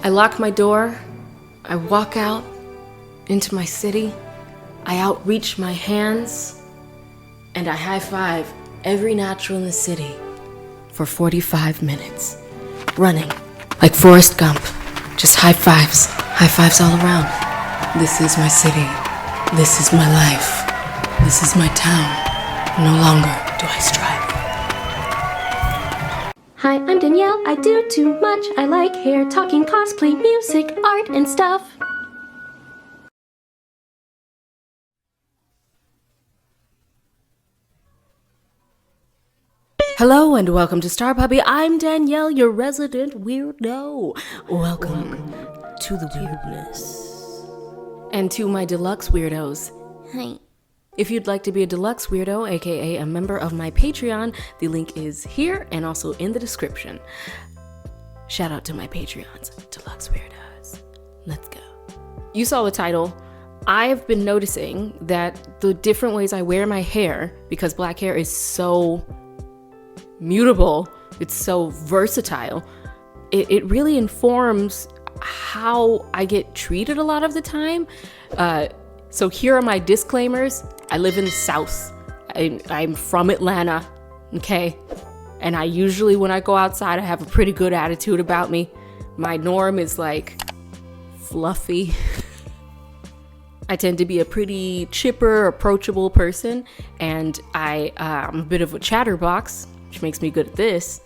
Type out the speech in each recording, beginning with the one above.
I lock my door, I walk out into my city, I outreach my hands, and I high five every natural in the city for 45 minutes, running like Forrest Gump, just high fives all around. This is my city, this is my life, this is my town. No longer do I strive. Hi, I'm Danielle. I do too much. I like hair, talking, cosplay, music, art, and stuff. Hello and welcome to StarPuppy. I'm Danielle, your resident weirdo. Welcome to the weirdness. And to my deluxe weirdos. Hi. If you'd like to be a deluxe weirdo, aka a member of my Patreon, the link is here and also in the description. Shout out to my Patreons, deluxe weirdos. Let's go. You saw the title. I've been noticing that the different ways I wear my hair, because black hair is so mutable, it's so versatile, it really informs how I get treated a lot of the time. So here are my disclaimers. I live in the South. I'm from Atlanta, okay? And I usually, when I go outside, I have a pretty good attitude about me. My norm is like fluffy. I tend to be a pretty chipper, approachable person, and I'm a bit of a chatterbox, which makes me good at this.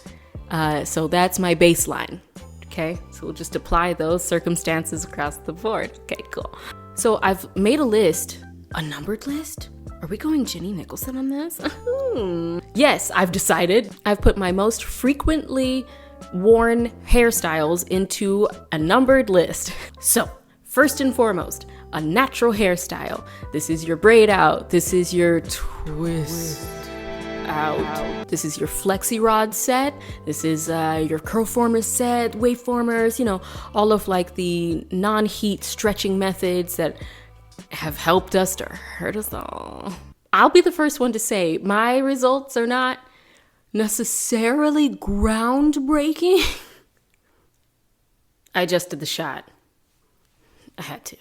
So that's my baseline, okay? So we'll just apply those circumstances across the board. Okay, cool. So I've made a list, a numbered list? Are we going Jenny Nicholson on this? Yes, I've decided. I've put my most frequently worn hairstyles into a numbered list. So, first and foremost, a natural hairstyle. This is your braid out. This is your twist out. This is your flexi rod set. This is your curl formers set, wave formers, you know, all of like the non-heat stretching methods that have helped us to hurt us all. I'll be the first one to say my results are not necessarily groundbreaking. I just did the shot. I had to.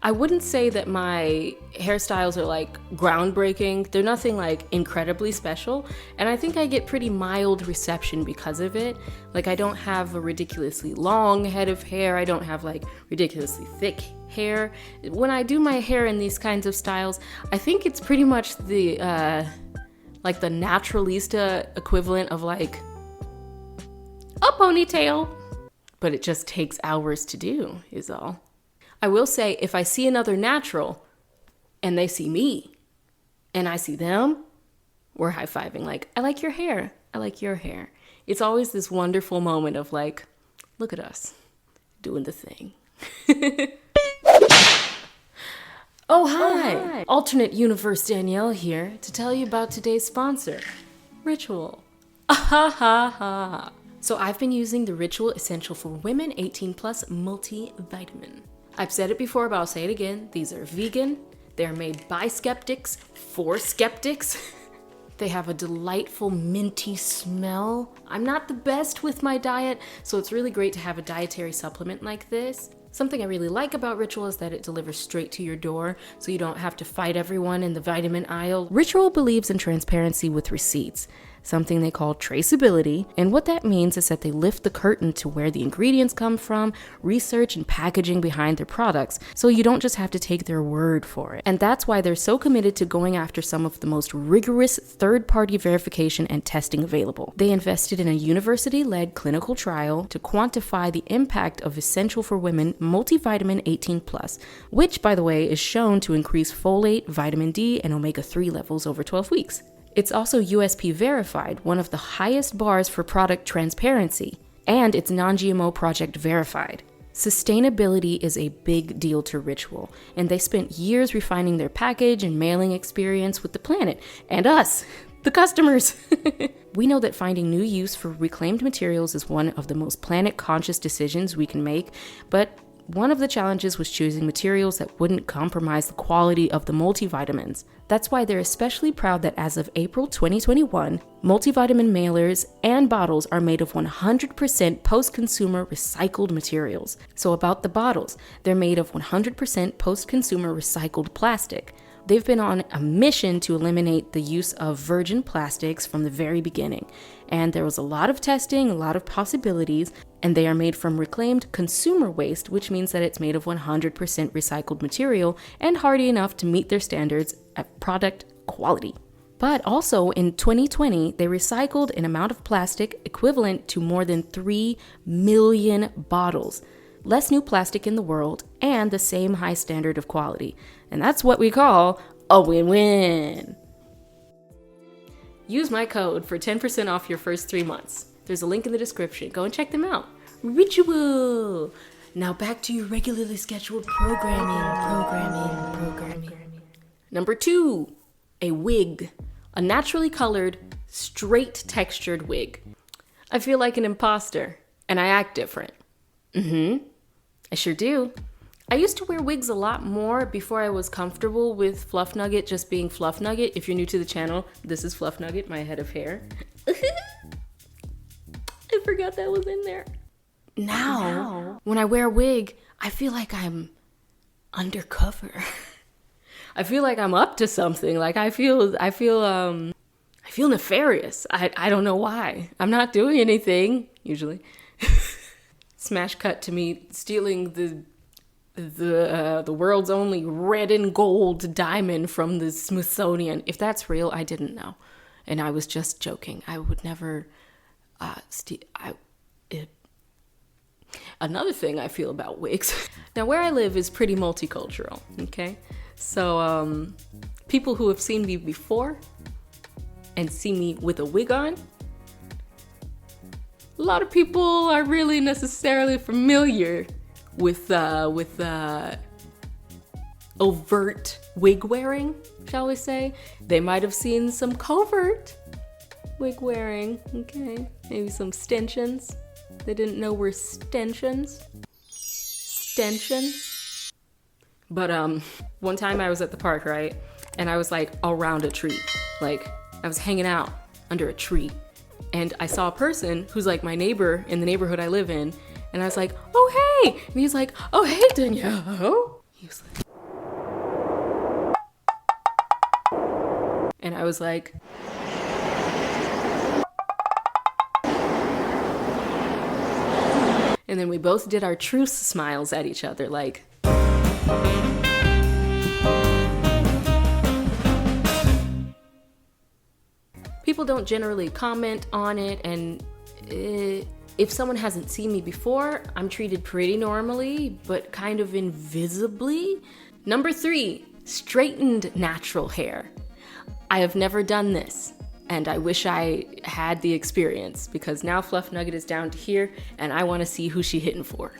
I wouldn't say that my hairstyles are like groundbreaking. They're nothing like incredibly special. And I think I get pretty mild reception because of it. Like I don't have a ridiculously long head of hair. I don't have like ridiculously thick hair. When I do my hair in these kinds of styles, I think it's pretty much the like the naturalista equivalent of like a ponytail. But it just takes hours to do is all. I will say, if I see another natural and they see me and I see them, we're high-fiving like, I like your hair. I like your hair. It's always this wonderful moment of like, look at us doing the thing. Oh, hi. Alternate universe Danielle here to tell you about today's sponsor, Ritual. So I've been using the Ritual Essential for Women 18 Plus multivitamin. I've said it before, but I'll say it again. These are vegan. They're made by skeptics for skeptics. They have a delightful minty smell. I'm not the best with my diet, so it's really great to have a dietary supplement like this. Something I really like about Ritual is that it delivers straight to your door, so you don't have to fight everyone in the vitamin aisle. Ritual believes in transparency with receipts, something they call traceability, and what that means is that they lift the curtain to where the ingredients come from, research and packaging behind their products, so you don't just have to take their word for it. And that's why they're so committed to going after some of the most rigorous third-party verification and testing available. They invested in a university-led clinical trial to quantify the impact of Essential for Women multivitamin 18 plus, which, by the way, is shown to increase folate, vitamin D, and omega-3 levels over 12 weeks. It's also USP verified, one of the highest bars for product transparency, and it's non-GMO project verified. Sustainability is a big deal to Ritual, and they spent years refining their package and mailing experience with the planet, and us, the customers. We know that finding new use for reclaimed materials is one of the most planet-conscious decisions we can make, but one of the challenges was choosing materials that wouldn't compromise the quality of the multivitamins. That's why they're especially proud that as of April 2021, multivitamin mailers and bottles are made of 100% post-consumer recycled materials. So about the bottles, they're made of 100% post-consumer recycled plastic. They've been on a mission to eliminate the use of virgin plastics from the very beginning. And there was a lot of testing, a lot of possibilities, and they are made from reclaimed consumer waste, which means that it's made of 100% recycled material and hardy enough to meet their standards at product quality. But also in 2020, they recycled an amount of plastic equivalent to more than 3 million bottles. Less new plastic in the world and the same high standard of quality. And that's what we call a win-win. Use my code for 10% off your first 3 months. There's a link in the description. Go and check them out. Ritual. Now back to your regularly scheduled programming. Number 2, a wig. A naturally colored, straight textured wig. I feel like an imposter, and I act different. I sure do. I used to wear wigs a lot more before I was comfortable with Fluffnugget just being Fluffnugget. If you're new to the channel, this is Fluffnugget, my head of hair. I forgot that was in there. Now, when I wear a wig, I feel like I'm undercover. I feel like I'm up to something. Like I feel nefarious. I don't know why. I'm not doing anything, usually. Smash cut to me stealing the world's only red and gold diamond from the Smithsonian. If that's real, I didn't know, and I was just joking. I would never steal. Another thing I feel about wigs. Now, where I live is pretty multicultural. Okay, so people who have seen me before and see me with a wig on. A lot of people are really necessarily familiar with overt wig wearing, shall we say. They might have seen some covert wig wearing, okay? Maybe some extensions. They didn't know were extensions. But one time I was at the park, right? And I was like around a tree. Like I was hanging out under a tree. And I saw a person who's like my neighbor in the neighborhood I live in. And I was like, oh, hey. And he's like, oh, hey, Danielle. He was like, and I was like, and then we both did our truce smiles at each other, like, people don't generally comment on it, and if someone hasn't seen me before, I'm treated pretty normally, but kind of invisibly. Number 3, straightened natural hair. I have never done this, and I wish I had the experience, because now Fluffnugget is down to here, and I want to see who she hitting for.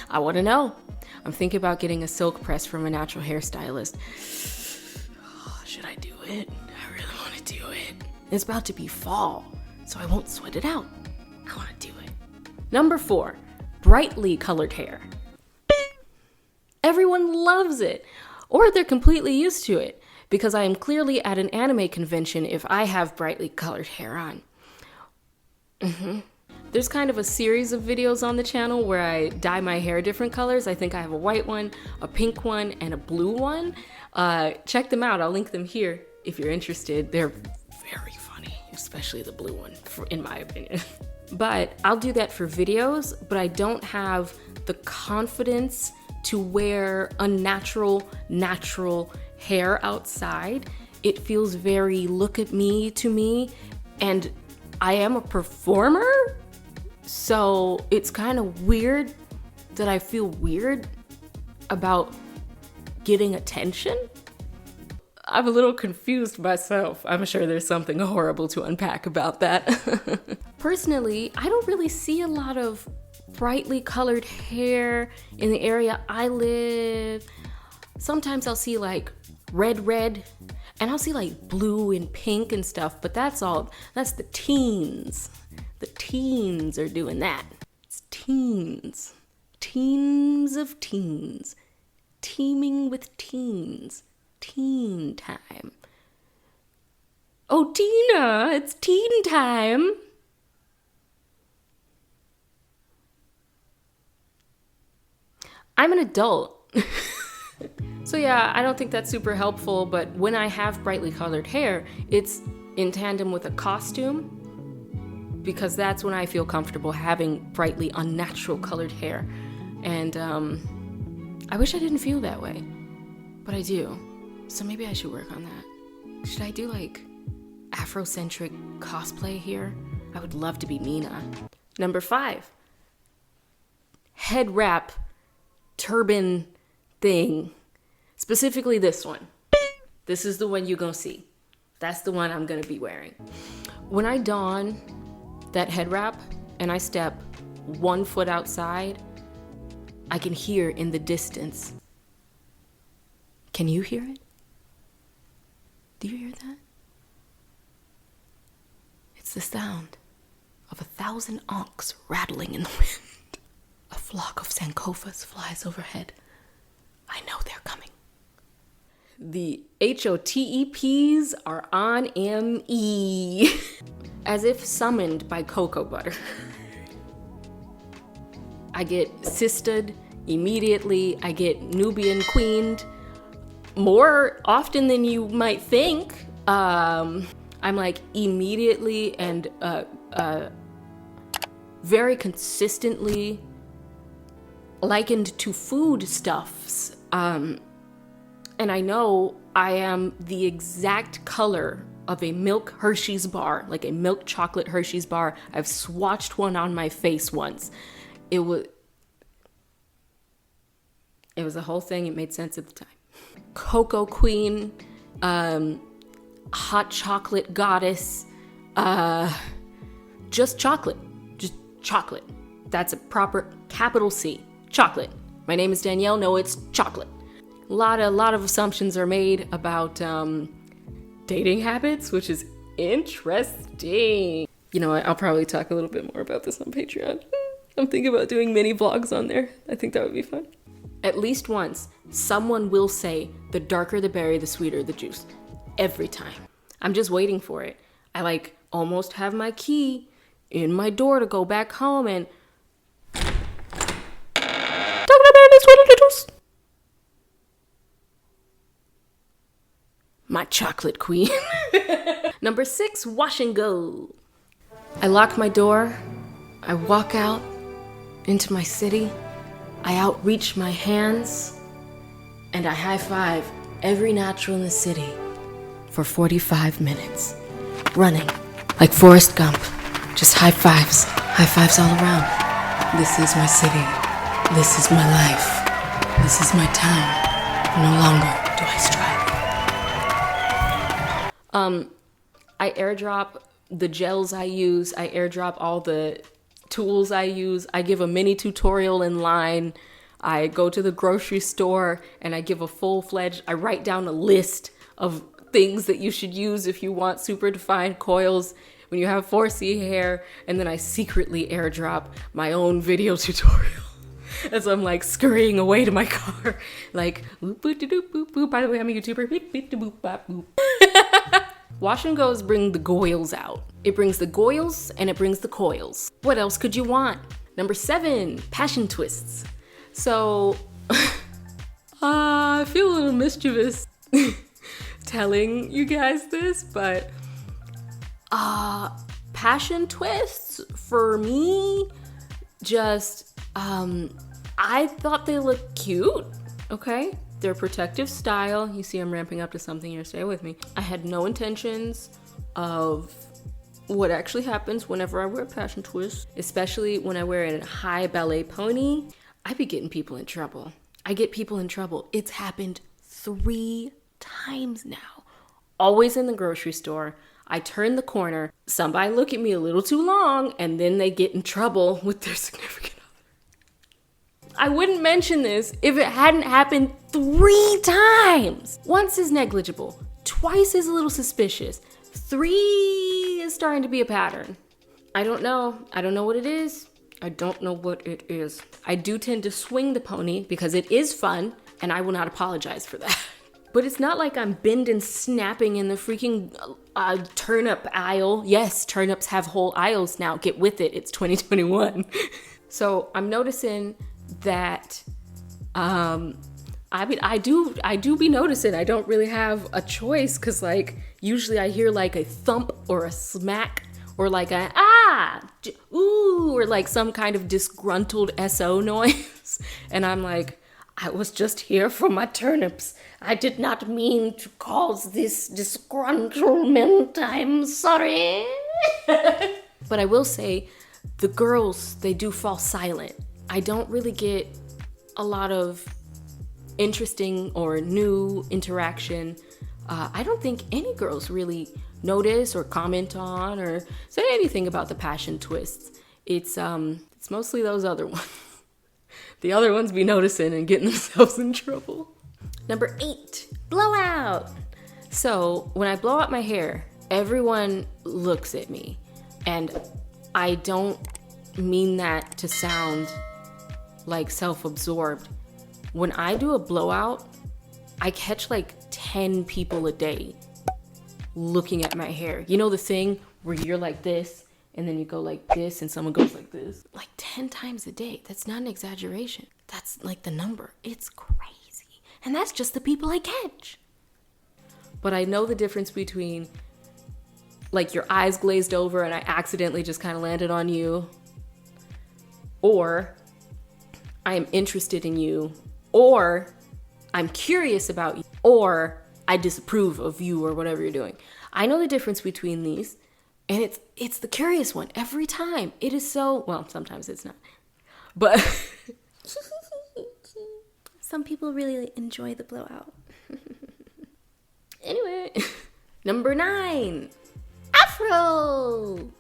I want to know. I'm thinking about getting a silk press from a natural hairstylist. Oh, should I do it? I really want to do it. It's about to be fall, so I won't sweat it out. I want to do it. Number 4, brightly colored hair. Everyone loves it, or they're completely used to it, because I am clearly at an anime convention if I have brightly colored hair on. There's kind of a series of videos on the channel where I dye my hair different colors. I think I have a white one, a pink one, and a blue one. Check them out. I'll link them here if you're interested. They're very funny, especially the blue one, in my opinion. But I'll do that for videos, but I don't have the confidence to wear unnatural, natural hair outside. It feels very look at me to me, and I am a performer, so it's kind of weird that I feel weird about getting attention. I'm a little confused myself. I'm sure there's something horrible to unpack about that. Personally, I don't really see a lot of brightly colored hair in the area I live. Sometimes I'll see like red, and I'll see like blue and pink and stuff, but that's the teens. The teens are doing that. It's teens. Teams of teens. Teeming with teens. Teen time. Oh, Tina, it's teen time. I'm an adult. So yeah, I don't think that's super helpful, but when I have brightly colored hair, it's in tandem with a costume, because that's when I feel comfortable having brightly unnatural colored hair. And I wish I didn't feel that way, but I do. So maybe I should work on that. Should I do like Afrocentric cosplay here? I would love to be Nina. Number 5, head wrap turban thing. Specifically this one. This is the one you're gonna see. That's the one I'm gonna be wearing. When I don that head wrap and I step 1 foot outside, I can hear in the distance. Can you hear it? Do you hear that? It's the sound of 1,000 ankhs rattling in the wind. A flock of Sankofas flies overhead. I know they're coming. The HOTEPs are on ME. As if summoned by cocoa butter. I get sisted immediately. I get Nubian queened more often than you might think. I'm like immediately and very consistently likened to foodstuffs. And I know I am the exact color of a milk Hershey's bar, like a milk chocolate Hershey's bar. I've swatched one on my face once. It was a whole thing. It made sense at the time. Cocoa queen, hot chocolate goddess, just chocolate. Just chocolate. That's a proper capital C. Chocolate. My name is Danielle. No, it's chocolate. A lot of assumptions are made about dating habits, which is interesting. You know what? I'll probably talk a little bit more about this on Patreon. I'm thinking about doing mini vlogs on there. I think that would be fun. At least once, someone will say, the darker the berry, the sweeter the juice. Every time. I'm just waiting for it. I like almost have my key in my door to go back home and my chocolate queen. Number 6, wash and go. I lock my door. I walk out into my city. I outreach my hands and I high five every natural in the city for 45 minutes. Running like Forrest Gump. Just high fives all around. This is my city. This is my life. This is my town. No longer do I strive. I airdrop the gels I use. I airdrop all the tools I use. I give a mini tutorial in line. I go to the grocery store and I give a full-fledged, I write down a list of things that you should use if you want super defined coils when you have 4C hair, and then I secretly airdrop my own video tutorial as I'm like scurrying away to my car. Like, boop, boop, doop, boop, boop. By the way, I'm a YouTuber. Beep, beep, boop, bop, boop. Wash and goes bring the goils out. It brings the goils and it brings the coils. What else could you want? Number 7, passion twists. So, I feel a little mischievous telling you guys this, but passion twists for me, just, I thought they looked cute, okay? They're protective style. You see I'm ramping up to something here, stay with me. I had no intentions of what actually happens whenever I wear a passion twist, especially when I wear it in a high ballet pony. I be getting people in trouble. I get people in trouble. It's happened 3 times now. Always in the grocery store. I turn the corner, somebody look at me a little too long, and then they get in trouble with their significant other. I wouldn't mention this if it hadn't happened 3 times. Once is negligible. Twice is a little suspicious. 3 is starting to be a pattern. I don't know. I don't know what it is. I don't know what it is. I do tend to swing the pony because it is fun, and I will not apologize for that. But it's not like I'm bending, snapping in the freaking turnip aisle. Yes, turnips have whole aisles now. Get with it. It's 2021. So I'm noticing that, I do be noticing I don't really have a choice, because like usually I hear like a thump or a smack or like a ooh, or like some kind of disgruntled SO noise. And I'm like, I was just here for my turnips. I did not mean to cause this disgruntlement. I'm sorry. But I will say, the girls, they do fall silent. I don't really get a lot of interesting or new interaction. I don't think any girls really notice or comment on or say anything about the passion twists. It's mostly those other ones. The other ones be noticing and getting themselves in trouble. Number 8, blowout. So when I blow out my hair, everyone looks at me, and I don't mean that to sound like self-absorbed. When I do a blowout, I catch like 10 people a day looking at my hair. You know the thing where you're like this, and then you go like this, and someone goes like this? Like 10 times a day. That's not an exaggeration. That's like the number. It's crazy. And that's just the people I catch. But I know the difference between like your eyes glazed over and I accidentally just kind of landed on you, or I am interested in you, or I'm curious about you, or I disapprove of you or whatever you're doing. I know the difference between these, and it's the curious one every time. It is so, well, sometimes it's not, but Some people really enjoy the blowout. Anyway, number 9, afro.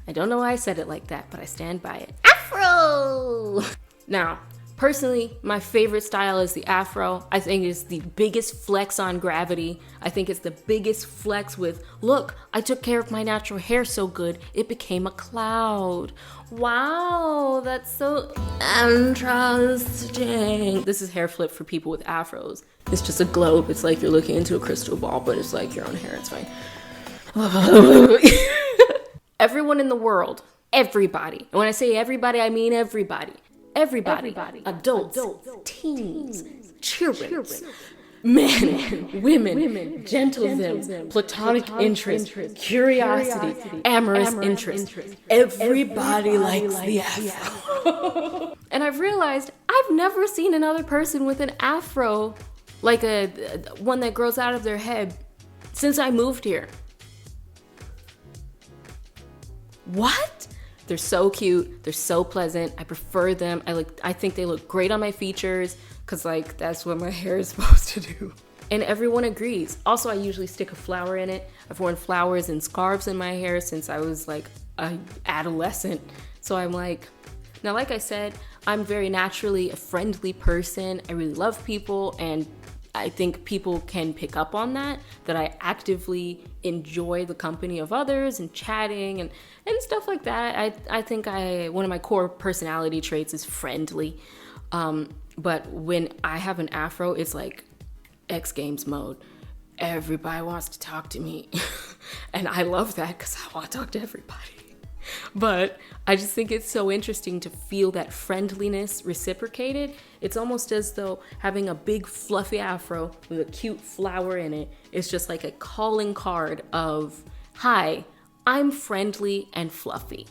I don't know why I said it like that, but I stand by it. Afro. Now, personally, my favorite style is the afro. I think it's the biggest flex on gravity. I think it's the biggest flex with, look, I took care of my natural hair so good, it became a cloud. Wow, that's so interesting. This is hair flip for people with afros. It's just a globe. It's like you're looking into a crystal ball, but it's like your own hair. It's fine. Everyone in the world, everybody. And when I say everybody, I mean everybody. Everybody. Adults, teens, children, men, women, gentlemen, platonic interest, curiosity, amorous interest. Everybody likes the afro. And I've realized I've never seen another person with an afro, like a one that grows out of their head, since I moved here. What? They're so cute. They're so pleasant. I prefer them. I think they look great on my features, because like that's what my hair is supposed to do. And everyone agrees. Also, I usually stick a flower in it. I've worn flowers and scarves in my hair since I was like an adolescent. So I'm like, now like I said, I'm very naturally a friendly person. I really love people, and I think people can pick up on that I actively enjoy the company of others and chatting and stuff like that. I think one of my core personality traits is friendly. But when I have an afro, it's like X Games mode. Everybody wants to talk to me. And I love that because I want to talk to everybody. But I just think it's so interesting to feel that friendliness reciprocated. It's almost as though having a big fluffy afro with a cute flower in it is just like a calling card of, hi, I'm friendly and fluffy.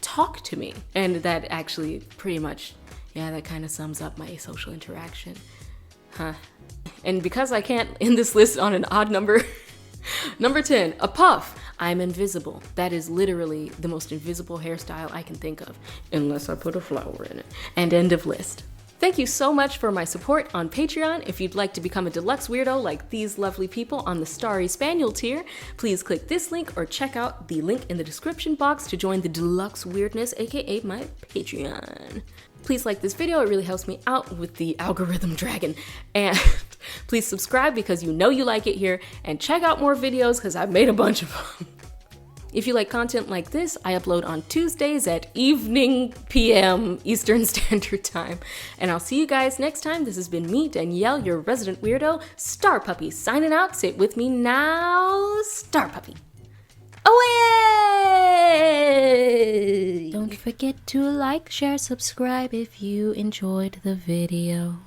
Talk to me. And that actually pretty much, yeah, that kind of sums up my social interaction. And because I can't end this list on an odd number, number 10, a puff. I'm invisible. That is literally the most invisible hairstyle I can think of, unless I put a flower in it. And end of list. Thank you so much for my support on Patreon. If you'd like to become a deluxe weirdo like these lovely people on the Starry Spaniel tier, please click this link or check out the link in the description box to join the deluxe weirdness, aka my Patreon. Please like this video, it really helps me out with the algorithm dragon. And please subscribe because you know you like it here, and check out more videos because I've made a bunch of them. If you like content like this, I upload on Tuesdays at evening PM Eastern Standard Time. And I'll see you guys next time. This has been me, Danielle, your resident weirdo, StarPuppy, signing out. Say it with me now, StarPuppy. Away! Don't forget to like, share, subscribe if you enjoyed the video.